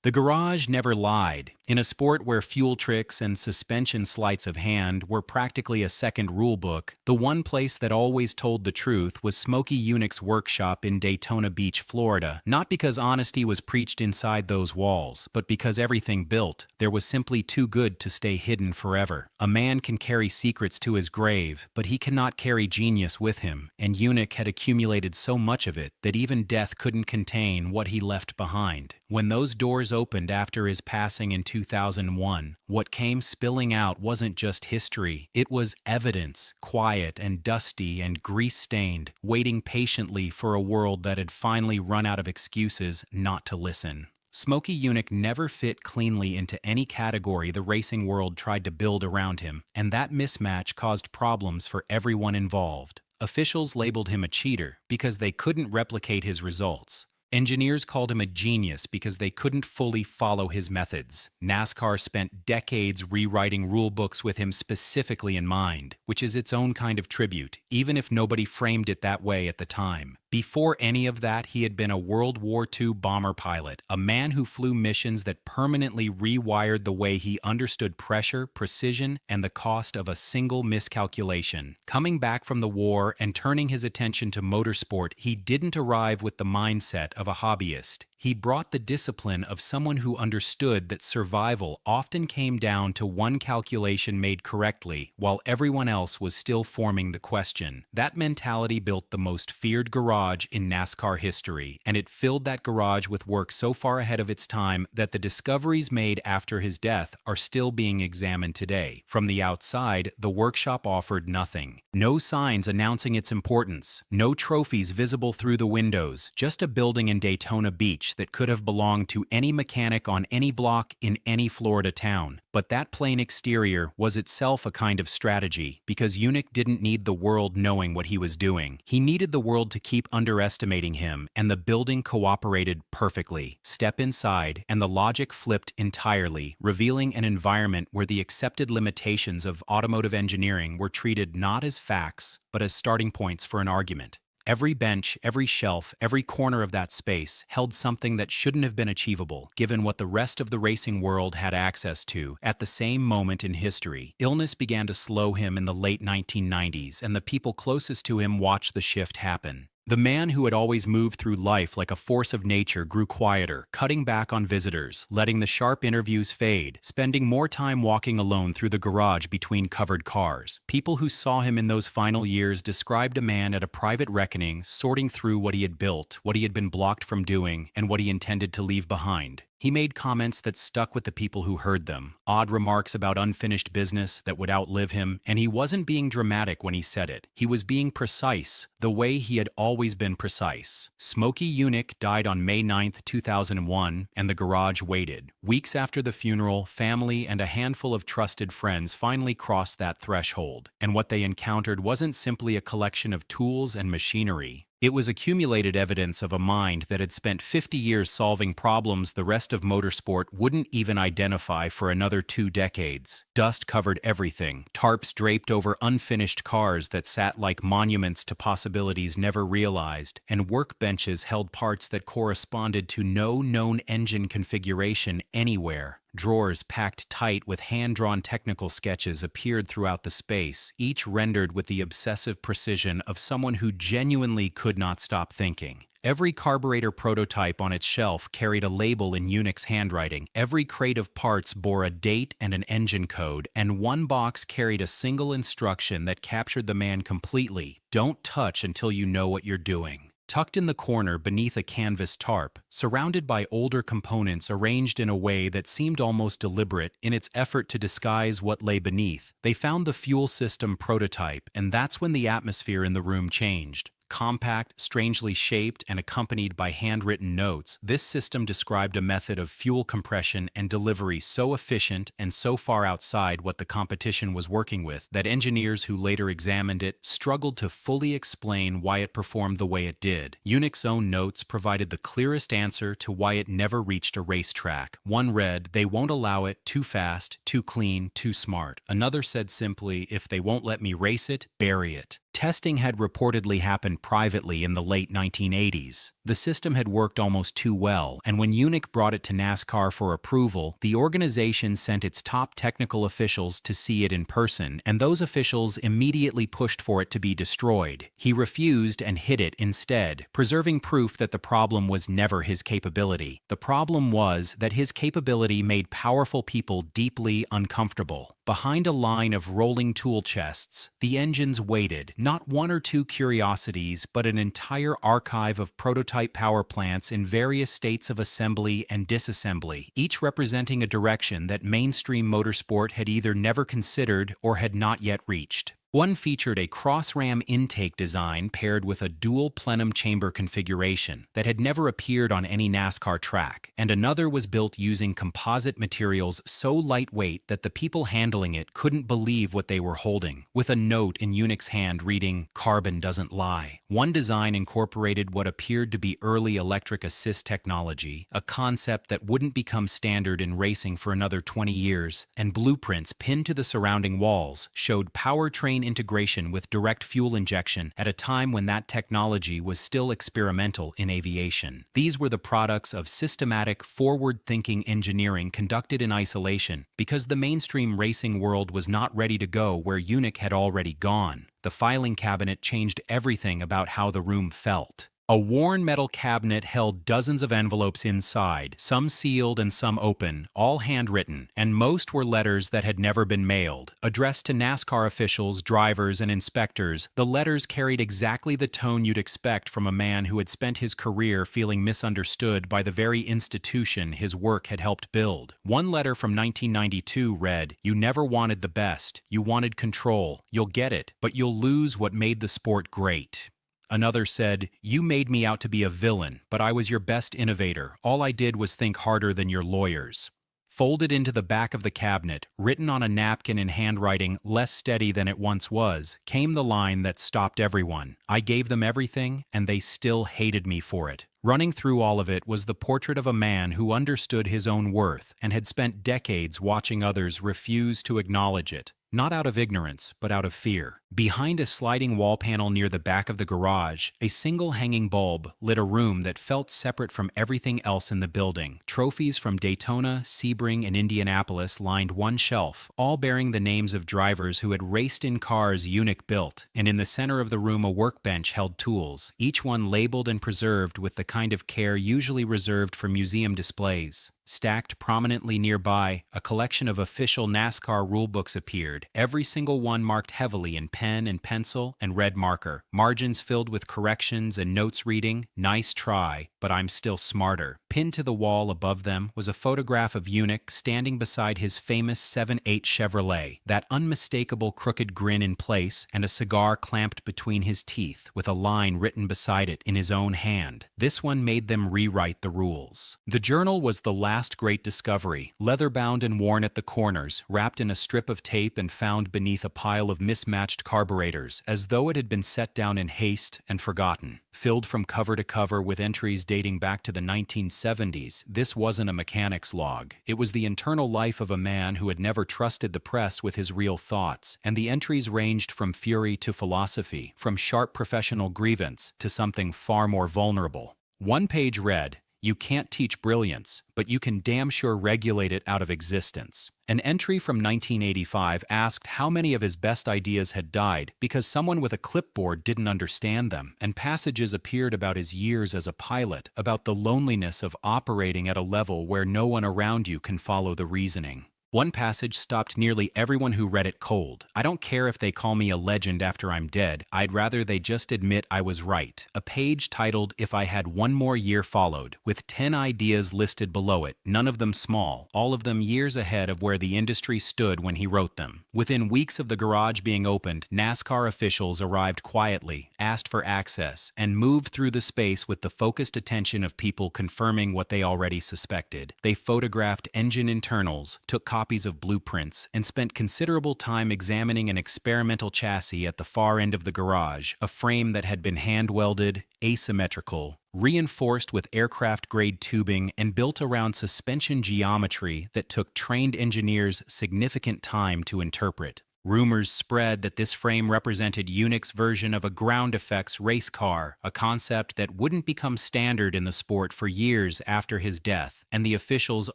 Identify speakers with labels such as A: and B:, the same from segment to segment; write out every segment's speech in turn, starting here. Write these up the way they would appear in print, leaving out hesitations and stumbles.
A: The garage never lied. In a sport where fuel tricks and suspension sleights of hand were practically a second rulebook, the one place that always told the truth was Smokey Yunick's workshop in Daytona Beach, Florida. Not because honesty was preached inside those walls, but because everything built there was simply too good to stay hidden forever. A man can carry secrets to his grave, but he cannot carry genius with him, and Yunick had accumulated so much of it that even death couldn't contain what he left behind. When those doors opened after his passing in 2001, what came spilling out wasn't just history, it was evidence, quiet and dusty and grease-stained, waiting patiently for a world that had finally run out of excuses not to listen. Smokey Yunick never fit cleanly into any category the racing world tried to build around him, and that mismatch caused problems for everyone involved. Officials labeled him a cheater because they couldn't replicate his results. Engineers called him a genius because they couldn't fully follow his methods. NASCAR spent decades rewriting rulebooks with him specifically in mind, which is its own kind of tribute, even if nobody framed it that way at the time. Before any of that, he had been a World War II bomber pilot, a man who flew missions that permanently rewired the way he understood pressure, precision, and the cost of a single miscalculation. Coming back from the war and turning his attention to motorsport, he didn't arrive with the mindset of a hobbyist. He brought the discipline of someone who understood that survival often came down to one calculation made correctly, while everyone else was still forming the question. That mentality built the most feared garage in NASCAR history, and it filled that garage with work so far ahead of its time that the discoveries made after his death are still being examined today. From the outside, the workshop offered nothing. No signs announcing its importance, no trophies visible through the windows, just a building in Daytona Beach that could have belonged to any mechanic on any block in any Florida town. But that plain exterior was itself a kind of strategy, because Yunick didn't need the world knowing what he was doing. He needed the world to keep underestimating him, and the building cooperated perfectly. Step inside, and the logic flipped entirely, revealing an environment where the accepted limitations of automotive engineering were treated not as facts, but as starting points for an argument. Every bench, every shelf, every corner of that space held something that shouldn't have been achievable, given what the rest of the racing world had access to. At the same moment in history, illness began to slow him in the late 1990s, and the people closest to him watched the shift happen. The man who had always moved through life like a force of nature grew quieter, cutting back on visitors, letting the sharp interviews fade, spending more time walking alone through the garage between covered cars. People who saw him in those final years described a man at a private reckoning, sorting through what he had built, what he had been blocked from doing, and what he intended to leave behind. He made comments that stuck with the people who heard them, odd remarks about unfinished business that would outlive him, and he wasn't being dramatic when he said it. He was being precise, the way he had always been precise. Smokey Yunick died on May 9, 2001, and the garage waited. Weeks after the funeral, family and a handful of trusted friends finally crossed that threshold, and what they encountered wasn't simply a collection of tools and machinery. It was accumulated evidence of a mind that had spent 50 years solving problems the rest of motorsport wouldn't even identify for another 2 decades. Dust covered everything, tarps draped over unfinished cars that sat like monuments to possibilities never realized, and workbenches held parts that corresponded to no known engine configuration anywhere. Drawers packed tight with hand-drawn technical sketches appeared throughout the space, each rendered with the obsessive precision of someone who genuinely could not stop thinking. Every carburetor prototype on its shelf carried a label in Yunick's handwriting. Every crate of parts bore a date and an engine code, and one box carried a single instruction that captured the man completely: don't touch until you know what you're doing. Tucked in the corner beneath a canvas tarp, surrounded by older components arranged in a way that seemed almost deliberate in its effort to disguise what lay beneath, they found the fuel system prototype, and that's when the atmosphere in the room changed. Compact, strangely shaped, and accompanied by handwritten notes, this system described a method of fuel compression and delivery so efficient and so far outside what the competition was working with that engineers who later examined it struggled to fully explain why it performed the way it did. Yunick's own notes provided the clearest answer to why it never reached a racetrack. One read, "They won't allow it, too fast, too clean, too smart." Another said simply, "If they won't let me race it, bury it." Testing had reportedly happened privately in the late 1980s. The system had worked almost too well, and when Yunick brought it to NASCAR for approval, the organization sent its top technical officials to see it in person, and those officials immediately pushed for it to be destroyed. He refused and hid it instead, preserving proof that the problem was never his capability. The problem was that his capability made powerful people deeply uncomfortable. Behind a line of rolling tool chests, the engines waited, not one or two curiosities, but an entire archive of prototype power plants in various states of assembly and disassembly, each representing a direction that mainstream motorsport had either never considered or had not yet reached. One featured a cross-ram intake design paired with a dual plenum chamber configuration that had never appeared on any NASCAR track, and another was built using composite materials so lightweight that the people handling it couldn't believe what they were holding, with a note in Yunick's hand reading, "Carbon doesn't lie." One design incorporated what appeared to be early electric assist technology, a concept that wouldn't become standard in racing for another 20 years, and blueprints pinned to the surrounding walls showed powertrain integration with direct fuel injection at a time when that technology was still experimental in aviation. These were the products of systematic, forward-thinking engineering conducted in isolation because the mainstream racing world was not ready to go where Yunick had already gone. The filing cabinet changed everything about how the room felt. A worn metal cabinet held dozens of envelopes inside, some sealed and some open, all handwritten, and most were letters that had never been mailed. Addressed to NASCAR officials, drivers, and inspectors, the letters carried exactly the tone you'd expect from a man who had spent his career feeling misunderstood by the very institution his work had helped build. One letter from 1992 read, "You never wanted the best. You wanted control. You'll get it, but you'll lose what made the sport great." Another said, "You made me out to be a villain, but I was your best innovator. All I did was think harder than your lawyers." Folded into the back of the cabinet, written on a napkin in handwriting less steady than it once was, came the line that stopped everyone. "I gave them everything, and they still hated me for it." Running through all of it was the portrait of a man who understood his own worth and had spent decades watching others refuse to acknowledge it. Not out of ignorance, but out of fear. Behind a sliding wall panel near the back of the garage, a single hanging bulb lit a room that felt separate from everything else in the building. Trophies from Daytona, Sebring, and Indianapolis lined one shelf, all bearing the names of drivers who had raced in cars Yunick built, and in the center of the room a workbench held tools, each one labeled and preserved with the kind of care usually reserved for museum displays. Stacked prominently nearby, a collection of official NASCAR rulebooks appeared, every single one marked heavily in pen and pencil and red marker, margins filled with corrections and notes reading, "Nice try, but I'm still smarter." Pinned to the wall above them was a photograph of Yunick standing beside his famous 7.8 Chevrolet, that unmistakable crooked grin in place and a cigar clamped between his teeth with a line written beside it in his own hand. This one made them rewrite the rules. The journal was the last great discovery, leather-bound and worn at the corners, wrapped in a strip of tape and found beneath a pile of mismatched carburetors, as though it had been set down in haste and forgotten. Filled from cover to cover with entries dating back to the 1970s, this wasn't a mechanic's log. It was the internal life of a man who had never trusted the press with his real thoughts, and the entries ranged from fury to philosophy, from sharp professional grievance to something far more vulnerable. One page read, "You can't teach brilliance, but you can damn sure regulate it out of existence." An entry from 1985 asked how many of his best ideas had died because someone with a clipboard didn't understand them, and passages appeared about his years as a pilot, about the loneliness of operating at a level where no one around you can follow the reasoning. One passage stopped nearly everyone who read it cold. "I don't care if they call me a legend after I'm dead. I'd rather they just admit I was right." A page titled "If I Had One More Year" followed, with 10 ideas listed below it, none of them small, all of them years ahead of where the industry stood when he wrote them. Within weeks of the garage being opened, NASCAR officials arrived quietly, asked for access, and moved through the space with the focused attention of people confirming what they already suspected. They photographed engine internals, took copies of blueprints, and spent considerable time examining an experimental chassis at the far end of the garage, a frame that had been hand-welded, asymmetrical, reinforced with aircraft-grade tubing, and built around suspension geometry that took trained engineers significant time to interpret. Rumors spread that this frame represented Yunick's version of a ground effects race car, a concept that wouldn't become standard in the sport for years after his death, and the officials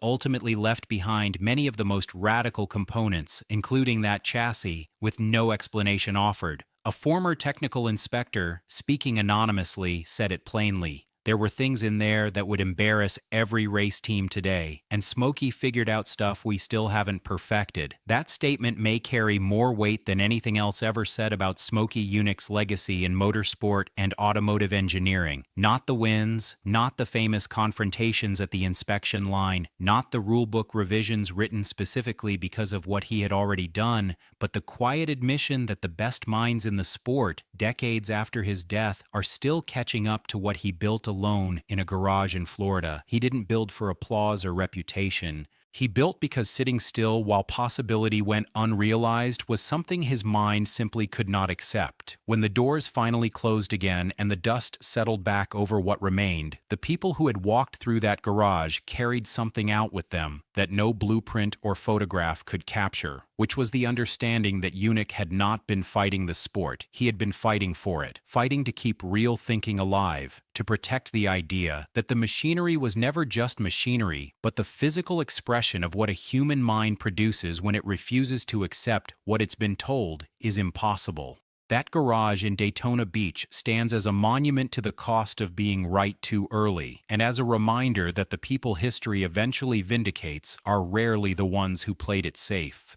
A: ultimately left behind many of the most radical components, including that chassis, with no explanation offered. A former technical inspector, speaking anonymously, said it plainly. There were things in there that would embarrass every race team today, and Smokey figured out stuff we still haven't perfected. That statement may carry more weight than anything else ever said about Smokey Yunick's legacy in motorsport and automotive engineering. Not the wins, not the famous confrontations at the inspection line, not the rulebook revisions written specifically because of what he had already done, but the quiet admission that the best minds in the sport, decades after his death, are still catching up to what he built alone in a garage in Florida. He didn't build for applause or reputation. He built because sitting still while possibility went unrealized was something his mind simply could not accept. When the doors finally closed again and the dust settled back over what remained, the people who had walked through that garage carried something out with them that no blueprint or photograph could capture, which was the understanding that Yunick had not been fighting the sport. He had been fighting for it, fighting to keep real thinking alive, to protect the idea that the machinery was never just machinery, but the physical expression of what a human mind produces when it refuses to accept what it's been told is impossible. That garage in Daytona Beach stands as a monument to the cost of being right too early, and as a reminder that the people history eventually vindicates are rarely the ones who played it safe.